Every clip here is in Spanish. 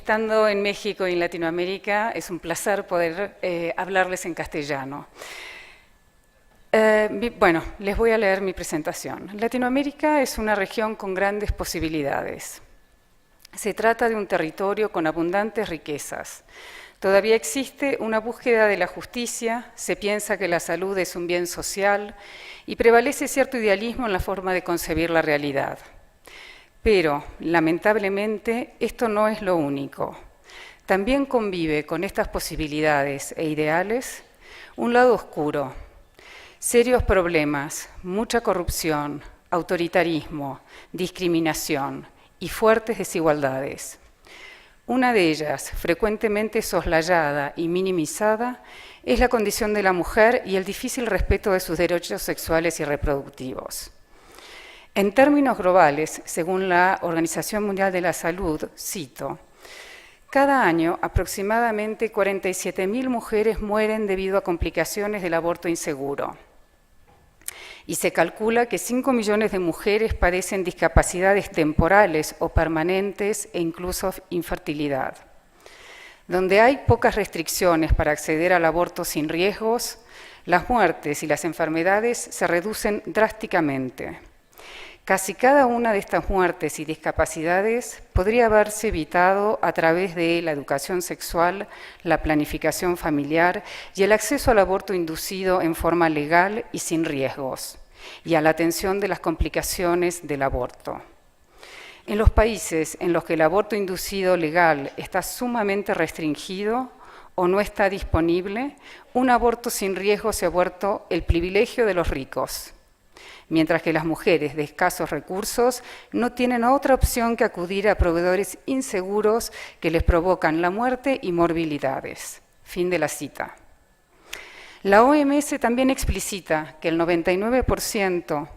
estando en México y en Latinoamérica, es un placer poder hablarles en castellano. Bueno, les voy a leer mi presentación. Latinoamérica es una región con grandes posibilidades. Se trata de un territorio con abundantes riquezas. Todavía existe una búsqueda de la justicia, se piensa que la salud es un bien social y prevalece cierto idealismo en la forma de concebir la realidad. Pero, lamentablemente, esto no es lo único. También convive con estas posibilidades e ideales un lado oscuro, serios problemas, mucha corrupción, autoritarismo, discriminación y fuertes desigualdades. Una de ellas, frecuentemente soslayada y minimizada, es la condición de la mujer y el difícil respeto de sus derechos sexuales y reproductivos. En términos globales, según la Organización Mundial de la Salud, cito, cada año aproximadamente 47.000 mujeres mueren debido a complicaciones del aborto inseguro. Y se calcula que 5 millones de mujeres padecen discapacidades temporales o permanentes e incluso infertilidad. Donde hay pocas restricciones para acceder al aborto sin riesgos, las muertes y las enfermedades se reducen drásticamente. Casi cada una de estas muertes y discapacidades podría haberse evitado a través de la educación sexual, la planificación familiar y el acceso al aborto inducido en forma legal y sin riesgos, y a la atención de las complicaciones del aborto. En los países en los que el aborto inducido legal está sumamente restringido o no está disponible, un aborto sin riesgo se ha vuelto el privilegio de los ricos, mientras que las mujeres de escasos recursos no tienen otra opción que acudir a proveedores inseguros que les provocan la muerte y morbilidades. Fin de la cita. La OMS también explicita que el 99%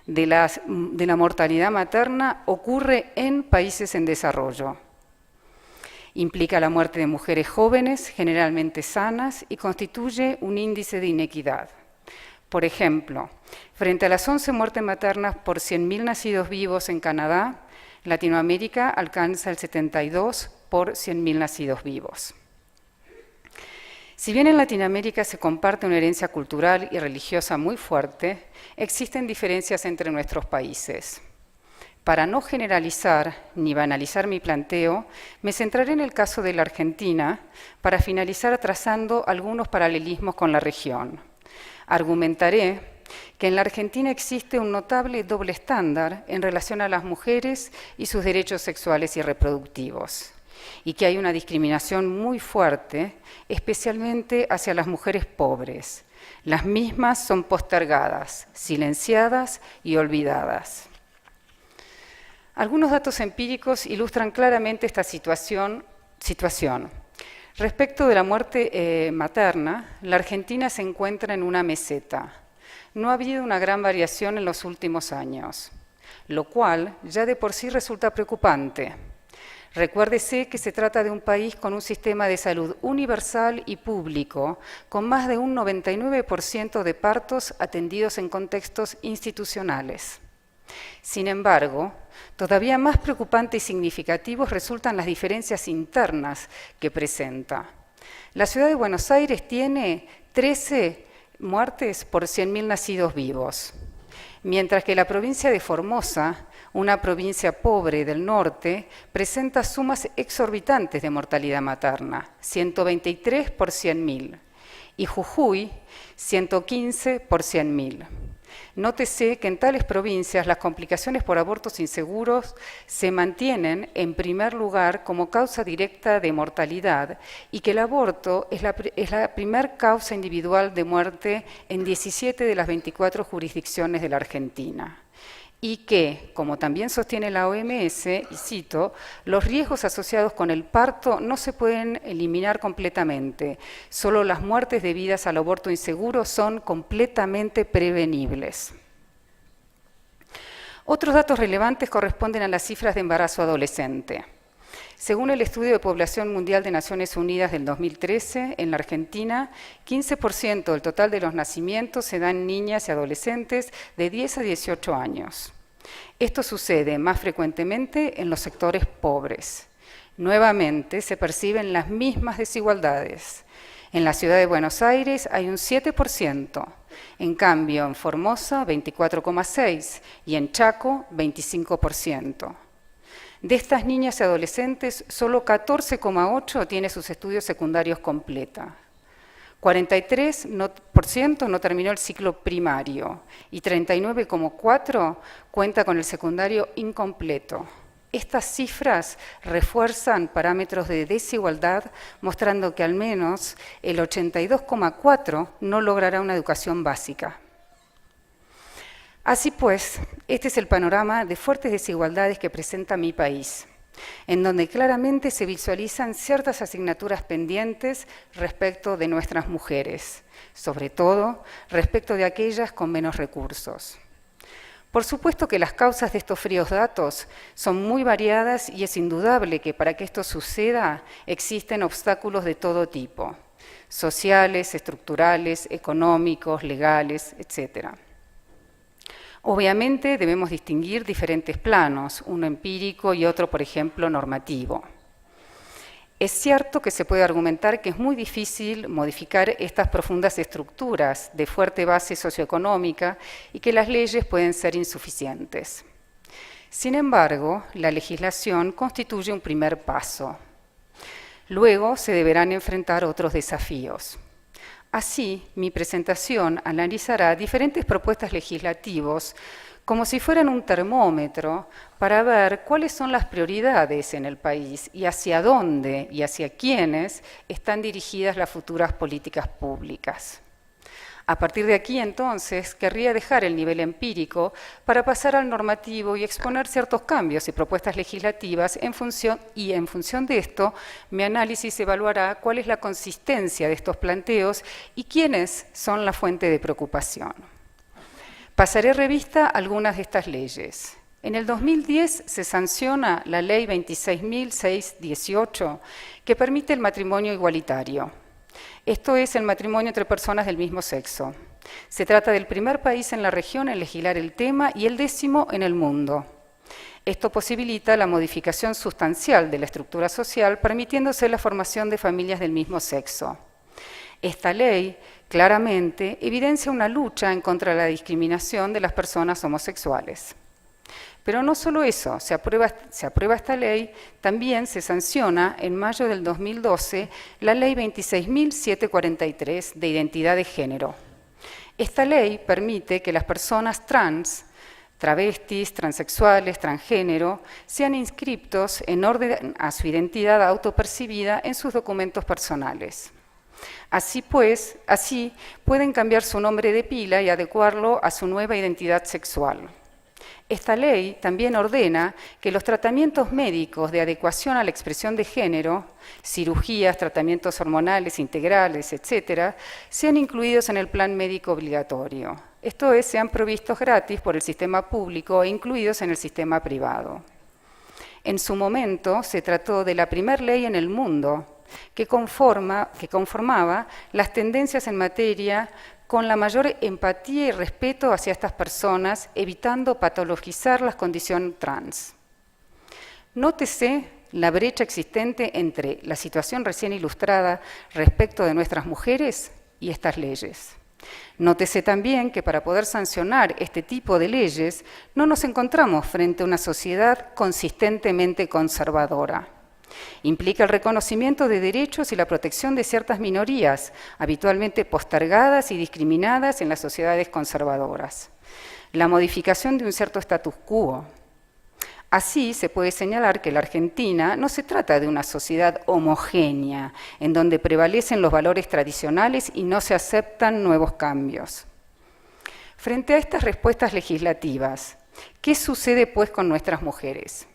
de la mortalidad materna ocurre en países en desarrollo. Implica la muerte de mujeres jóvenes, generalmente sanas, y constituye un índice de inequidad. Por ejemplo, frente a las 11 muertes maternas por 100.000 nacidos vivos en Canadá, Latinoamérica alcanza el 72 por 100.000 nacidos vivos. Si bien en Latinoamérica se comparte una herencia cultural y religiosa muy fuerte, existen diferencias entre nuestros países. Para no generalizar ni banalizar mi planteo, me centraré en el caso de la Argentina para finalizar trazando algunos paralelismos con la región. Argumentaré que en la Argentina existe un notable doble estándar en relación a las mujeres y sus derechos sexuales y reproductivos, y que hay una discriminación muy fuerte, especialmente hacia las mujeres pobres. Las mismas son postergadas, silenciadas y olvidadas. Algunos datos empíricos ilustran claramente esta situación. Respecto de la muerte materna, la Argentina se encuentra en una meseta. No ha habido una gran variación en los últimos años, lo cual ya de por sí resulta preocupante. Recuérdese que se trata de un país con un sistema de salud universal y público, con más de un 99% de partos atendidos en contextos institucionales. Sin embargo, todavía más preocupantes y significativos resultan las diferencias internas que presenta. La ciudad de Buenos Aires tiene 13 muertes por 100.000 nacidos vivos, mientras que la provincia de Formosa, una provincia pobre del norte, presenta sumas exorbitantes de mortalidad materna, 123 por 100.000, y Jujuy, 115 por 100.000. Nótese que en tales provincias las complicaciones por abortos inseguros se mantienen en primer lugar como causa directa de mortalidad y que el aborto es la primer causa individual de muerte en 17 de las 24 jurisdicciones de la Argentina. Y que, como también sostiene la OMS, y cito, los riesgos asociados con el parto no se pueden eliminar completamente, solo las muertes debidas al aborto inseguro son completamente prevenibles. Otros datos relevantes corresponden a las cifras de embarazo adolescente. Según el Estudio de Población Mundial de Naciones Unidas del 2013, en la Argentina, 15% del total de los nacimientos se dan en niñas y adolescentes de 10 a 18 años. Esto sucede más frecuentemente en los sectores pobres. Nuevamente se perciben las mismas desigualdades. En la ciudad de Buenos Aires hay un 7%, en cambio en Formosa 24,6% y en Chaco 25%. De estas niñas y adolescentes, solo 14,8% tiene sus estudios secundarios completa. 43% no terminó el ciclo primario y 39,4% cuenta con el secundario incompleto. Estas cifras refuerzan parámetros de desigualdad, mostrando que al menos el 82,4% no logrará una educación básica. Así pues, este es el panorama de fuertes desigualdades que presenta mi país, en donde claramente se visualizan ciertas asignaturas pendientes respecto de nuestras mujeres, sobre todo respecto de aquellas con menos recursos. Por supuesto que las causas de estos fríos datos son muy variadas y es indudable que para que esto suceda existen obstáculos de todo tipo, sociales, estructurales, económicos, legales, etc. Obviamente debemos distinguir diferentes planos, uno empírico y otro, por ejemplo, normativo. Es cierto que se puede argumentar que es muy difícil modificar estas profundas estructuras de fuerte base socioeconómica y que las leyes pueden ser insuficientes. Sin embargo, la legislación constituye un primer paso. Luego se deberán enfrentar otros desafíos. Así, mi presentación analizará diferentes propuestas legislativas como si fueran un termómetro para ver cuáles son las prioridades en el país y hacia dónde y hacia quiénes están dirigidas las futuras políticas públicas. A partir de aquí, entonces, querría dejar el nivel empírico para pasar al normativo y exponer ciertos cambios y propuestas legislativas en función de esto, mi análisis evaluará cuál es la consistencia de estos planteos y quiénes son la fuente de preocupación. Pasaré revista algunas de estas leyes. En el 2010 se sanciona la Ley 26.618, que permite el matrimonio igualitario. Esto es el matrimonio entre personas del mismo sexo. Se trata del primer país en la región en legislar el tema y el 10º en el mundo. Esto posibilita la modificación sustancial de la estructura social, permitiéndose la formación de familias del mismo sexo. Esta ley claramente evidencia una lucha en contra de la discriminación de las personas homosexuales. Pero no solo eso, se aprueba esta ley, también se sanciona en mayo del 2012 la Ley 26.743 de identidad de género. Esta ley permite que las personas trans, travestis, transexuales, transgénero, sean inscriptos en orden a su identidad autopercibida en sus documentos personales. Así pues, pueden cambiar su nombre de pila y adecuarlo a su nueva identidad sexual. Esta ley también ordena que los tratamientos médicos de adecuación a la expresión de género, cirugías, tratamientos hormonales, integrales, etc., sean incluidos en el plan médico obligatorio. Esto es, sean provistos gratis por el sistema público e incluidos en el sistema privado. En su momento se trató de la primera ley en el mundo que conformaba las tendencias en materia con la mayor empatía y respeto hacia estas personas, evitando patologizar las condiciones trans. Nótese la brecha existente entre la situación recién ilustrada respecto de nuestras mujeres y estas leyes. Nótese también que para poder sancionar este tipo de leyes no nos encontramos frente a una sociedad consistentemente conservadora. Implica el reconocimiento de derechos y la protección de ciertas minorías, habitualmente postergadas y discriminadas en las sociedades conservadoras. La modificación de un cierto status quo. Así se puede señalar que la Argentina no se trata de una sociedad homogénea, en donde prevalecen los valores tradicionales y no se aceptan nuevos cambios. Frente a estas respuestas legislativas, ¿qué sucede pues con nuestras mujeres?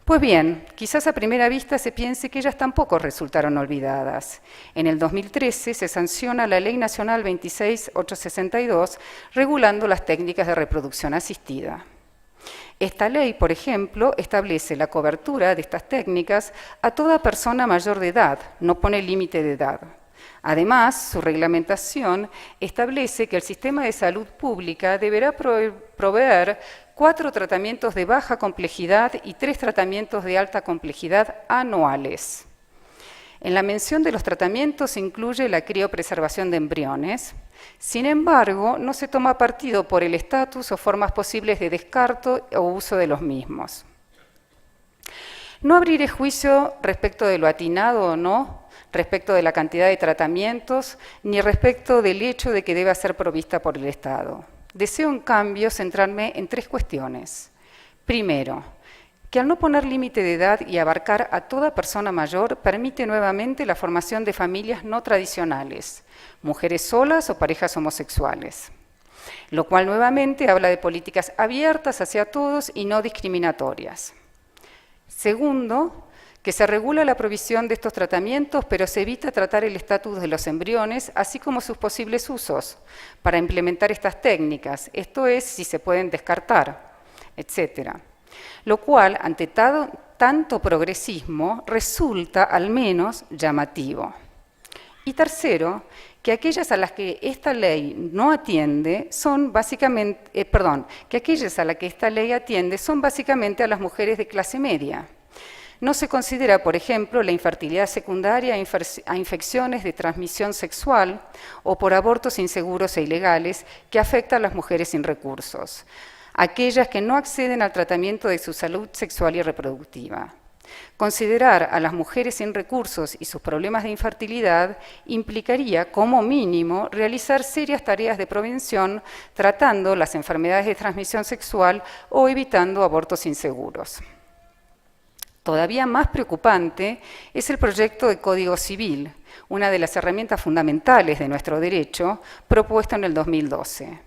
Pues bien, quizás a primera vista se piense que ellas tampoco resultaron olvidadas. En el 2013 se sanciona la Ley Nacional 26.862, regulando las técnicas de reproducción asistida. Esta ley, por ejemplo, establece la cobertura de estas técnicas a toda persona mayor de edad, no pone límite de edad. Además, su reglamentación establece que el sistema de salud pública deberá proveer 4 tratamientos de baja complejidad y 3 tratamientos de alta complejidad anuales. En la mención de los tratamientos se incluye la criopreservación de embriones. Sin embargo, no se toma partido por el estatus o formas posibles de descarto o uso de los mismos. No abriré juicio respecto de lo atinado o no, respecto de la cantidad de tratamientos, ni respecto del hecho de que deba ser provista por el Estado. Deseo, en cambio, centrarme en 3 cuestiones. Primero, que al no poner límite de edad y abarcar a toda persona mayor, permite nuevamente la formación de familias no tradicionales, mujeres solas o parejas homosexuales, lo cual nuevamente habla de políticas abiertas hacia todos y no discriminatorias. Segundo, que se regula la provisión de estos tratamientos, pero se evita tratar el estatus de los embriones, así como sus posibles usos, para implementar estas técnicas, esto es, si se pueden descartar, etc. Lo cual, ante tanto progresismo, resulta al menos llamativo. Y tercero, que aquellas a las que esta ley no atiende son básicamente, que aquellas a las que esta ley atiende son básicamente a las mujeres de clase media. No se considera, por ejemplo, la infertilidad secundaria a infecciones de transmisión sexual o por abortos inseguros e ilegales que afectan a las mujeres sin recursos, aquellas que no acceden al tratamiento de su salud sexual y reproductiva. Considerar a las mujeres sin recursos y sus problemas de infertilidad implicaría, como mínimo, realizar serias tareas de prevención tratando las enfermedades de transmisión sexual o evitando abortos inseguros. Todavía más preocupante es el proyecto de Código Civil, una de las herramientas fundamentales de nuestro derecho, propuesto en el 2012.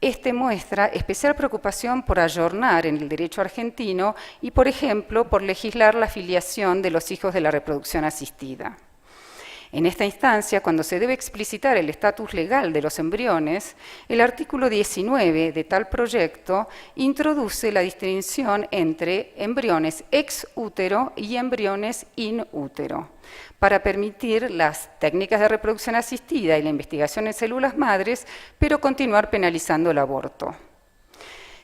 Este muestra especial preocupación por ayornar en el derecho argentino y, por ejemplo, por legislar la filiación de los hijos de la reproducción asistida. En esta instancia, cuando se debe explicitar el estatus legal de los embriones, el artículo 19 de tal proyecto introduce la distinción entre embriones ex útero y embriones in útero, para permitir las técnicas de reproducción asistida y la investigación en células madres, pero continuar penalizando el aborto.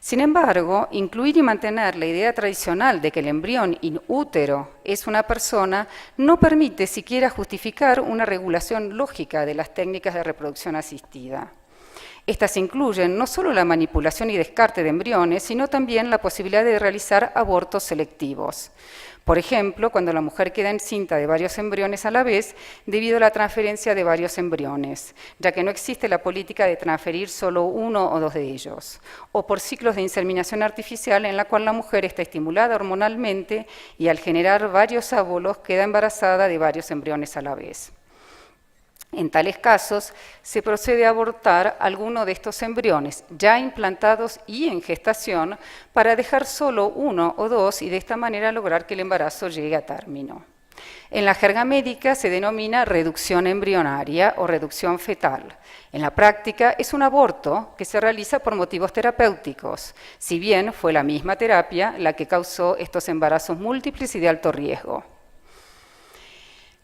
Sin embargo, incluir y mantener la idea tradicional de que el embrión in útero es una persona no permite siquiera justificar una regulación lógica de las técnicas de reproducción asistida. Estas incluyen no solo la manipulación y descarte de embriones, sino también la posibilidad de realizar abortos selectivos. Por ejemplo, cuando la mujer queda encinta de varios embriones a la vez debido a la transferencia de varios embriones, ya que no existe la política de transferir solo 1 o 2 de ellos, o por ciclos de inseminación artificial en la cual la mujer está estimulada hormonalmente y al generar varios óvulos queda embarazada de varios embriones a la vez. En tales casos, se procede a abortar alguno de estos embriones ya implantados y en gestación para dejar solo 1 o 2 y de esta manera lograr que el embarazo llegue a término. En la jerga médica se denomina reducción embrionaria o reducción fetal. En la práctica es un aborto que se realiza por motivos terapéuticos, si bien fue la misma terapia la que causó estos embarazos múltiples y de alto riesgo.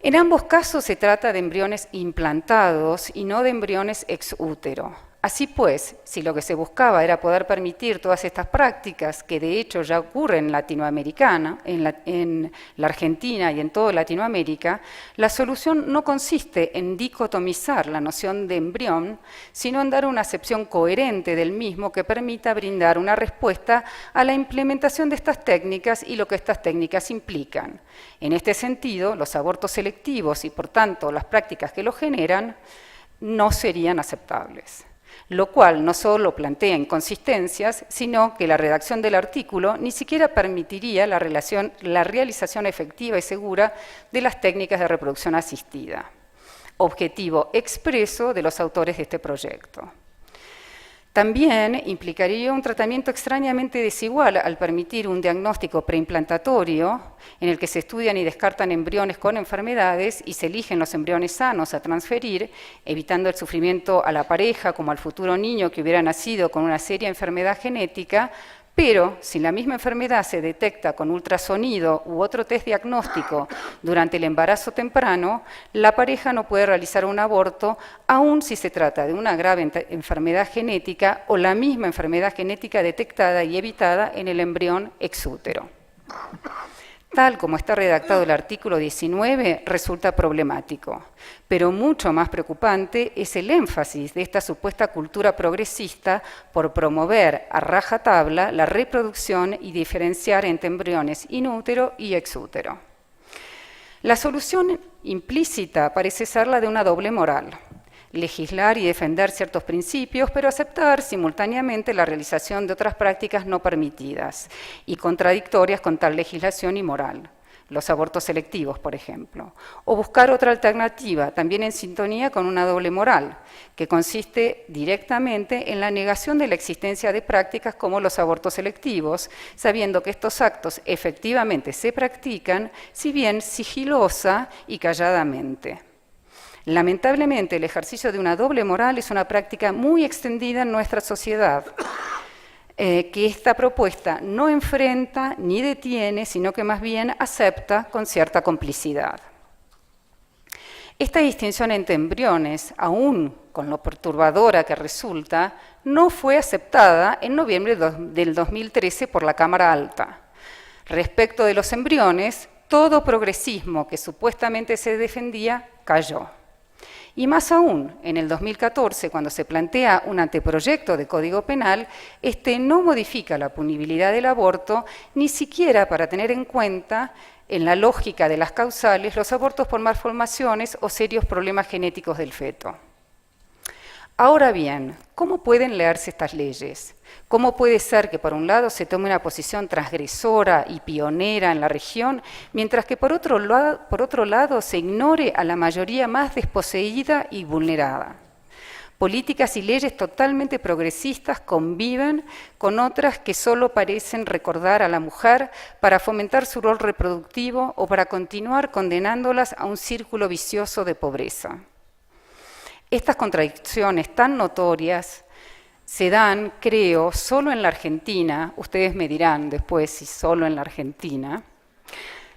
En ambos casos se trata de embriones implantados y no de embriones ex útero. Así pues, si lo que se buscaba era poder permitir todas estas prácticas, que de hecho ya ocurren en la Argentina y en toda Latinoamérica, la solución no consiste en dicotomizar la noción de embrión, sino en dar una acepción coherente del mismo que permita brindar una respuesta a la implementación de estas técnicas y lo que estas técnicas implican. En este sentido, los abortos selectivos y, por tanto, las prácticas que los generan no serían aceptables, lo cual no solo plantea inconsistencias, sino que la redacción del artículo ni siquiera permitiría la realización efectiva y segura de las técnicas de reproducción asistida, objetivo expreso de los autores de este proyecto. También implicaría un tratamiento extrañamente desigual al permitir un diagnóstico preimplantatorio en el que se estudian y descartan embriones con enfermedades y se eligen los embriones sanos a transferir, evitando el sufrimiento a la pareja como al futuro niño que hubiera nacido con una seria enfermedad genética, Pero si la misma enfermedad se detecta con ultrasonido u otro test diagnóstico durante el embarazo temprano, la pareja no puede realizar un aborto, aun si se trata de una grave enfermedad genética o la misma enfermedad genética detectada y evitada en el embrión ex útero. Tal como está redactado el artículo 19, resulta problemático, pero mucho más preocupante es el énfasis de esta supuesta cultura progresista por promover a rajatabla la reproducción y diferenciar entre embriones in útero y ex útero. La solución implícita parece ser la de una doble moral: legislar y defender ciertos principios, pero aceptar simultáneamente la realización de otras prácticas no permitidas y contradictorias con tal legislación y moral, los abortos selectivos, por ejemplo, o buscar otra alternativa, también en sintonía con una doble moral, que consiste directamente en la negación de la existencia de prácticas como los abortos selectivos, sabiendo que estos actos efectivamente se practican, si bien sigilosa y calladamente. Lamentablemente, el ejercicio de una doble moral es una práctica muy extendida en nuestra sociedad, que esta propuesta no enfrenta ni detiene, sino que más bien acepta con cierta complicidad. Esta distinción entre embriones, aún con lo perturbadora que resulta, no fue aceptada en noviembre del 2013 por la Cámara Alta. Respecto de los embriones, todo progresismo que supuestamente se defendía cayó. Y más aún, en el 2014, cuando se plantea un anteproyecto de Código Penal, este no modifica la punibilidad del aborto, ni siquiera para tener en cuenta, en la lógica de las causales, los abortos por malformaciones o serios problemas genéticos del feto. Ahora bien, ¿cómo pueden leerse estas leyes? ¿Cómo puede ser que por un lado se tome una posición transgresora y pionera en la región, mientras que por otro lado se ignore a la mayoría más desposeída y vulnerada? Políticas y leyes totalmente progresistas conviven con otras que solo parecen recordar a la mujer para fomentar su rol reproductivo o para continuar condenándolas a un círculo vicioso de pobreza. Estas contradicciones tan notorias se dan, creo, solo en la Argentina. Ustedes me dirán después si solo en la Argentina.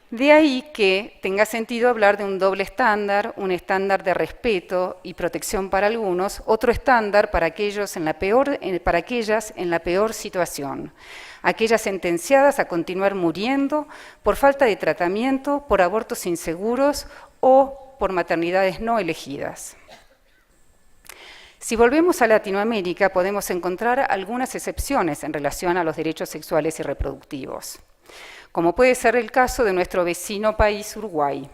De ahí que tenga sentido hablar de un doble estándar, un estándar de respeto y protección para algunos, otro estándar para aquellas en la peor situación, aquellas sentenciadas a continuar muriendo por falta de tratamiento, por abortos inseguros o por maternidades no elegidas. Si volvemos a Latinoamérica, podemos encontrar algunas excepciones en relación a los derechos sexuales y reproductivos, como puede ser el caso de nuestro vecino país, Uruguay.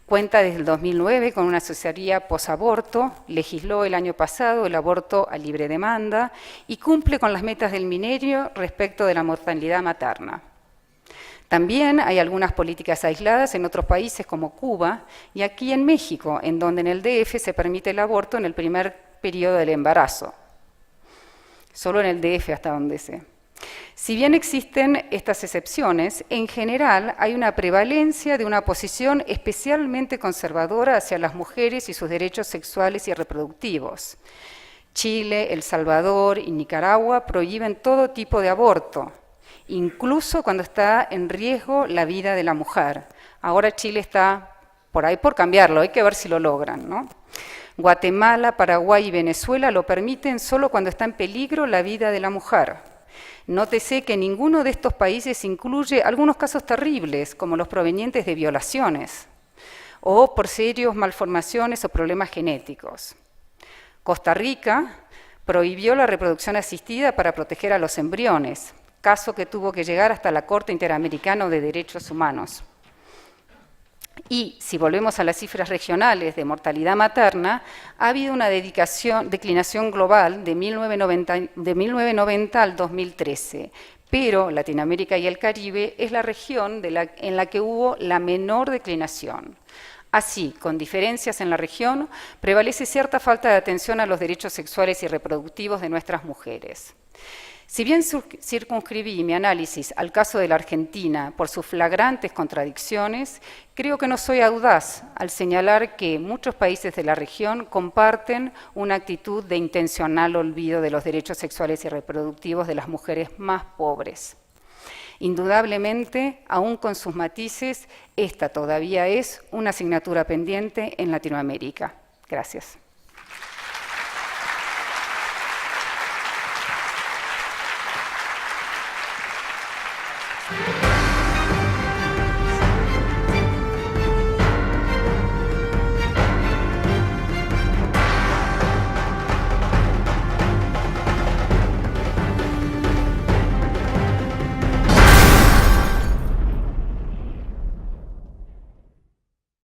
Cuenta desde el 2009 con una asesoría posaborto, legisló el año pasado el aborto a libre demanda y cumple con las metas del milenio respecto de la mortalidad materna. También hay algunas políticas aisladas en otros países como Cuba y aquí en México, en donde en el DF se permite el aborto en el primer periodo del embarazo. Solo en el DF hasta donde sé. Si bien existen estas excepciones, en general hay una prevalencia de una posición especialmente conservadora hacia las mujeres y sus derechos sexuales y reproductivos. Chile, El Salvador y Nicaragua prohíben todo tipo de aborto, incluso cuando está en riesgo la vida de la mujer. Ahora Chile está por ahí por cambiarlo, hay que ver si lo logran, ¿no? Guatemala, Paraguay y Venezuela lo permiten solo cuando está en peligro la vida de la mujer. Nótese que ninguno de estos países incluye algunos casos terribles, como los provenientes de violaciones, o por serios malformaciones o problemas genéticos. Costa Rica prohibió la reproducción asistida para proteger a los embriones, caso que tuvo que llegar hasta la Corte Interamericana de Derechos Humanos. Y si volvemos a las cifras regionales de mortalidad materna, ha habido una declinación global de 1990 al 2013, pero Latinoamérica y el Caribe es la región en la que hubo la menor declinación. Así, con diferencias en la región, prevalece cierta falta de atención a los derechos sexuales y reproductivos de nuestras mujeres. Si bien circunscribí mi análisis al caso de la Argentina por sus flagrantes contradicciones, creo que no soy audaz al señalar que muchos países de la región comparten una actitud de intencional olvido de los derechos sexuales y reproductivos de las mujeres más pobres. Indudablemente, aún con sus matices, esta todavía es una asignatura pendiente en Latinoamérica. Gracias.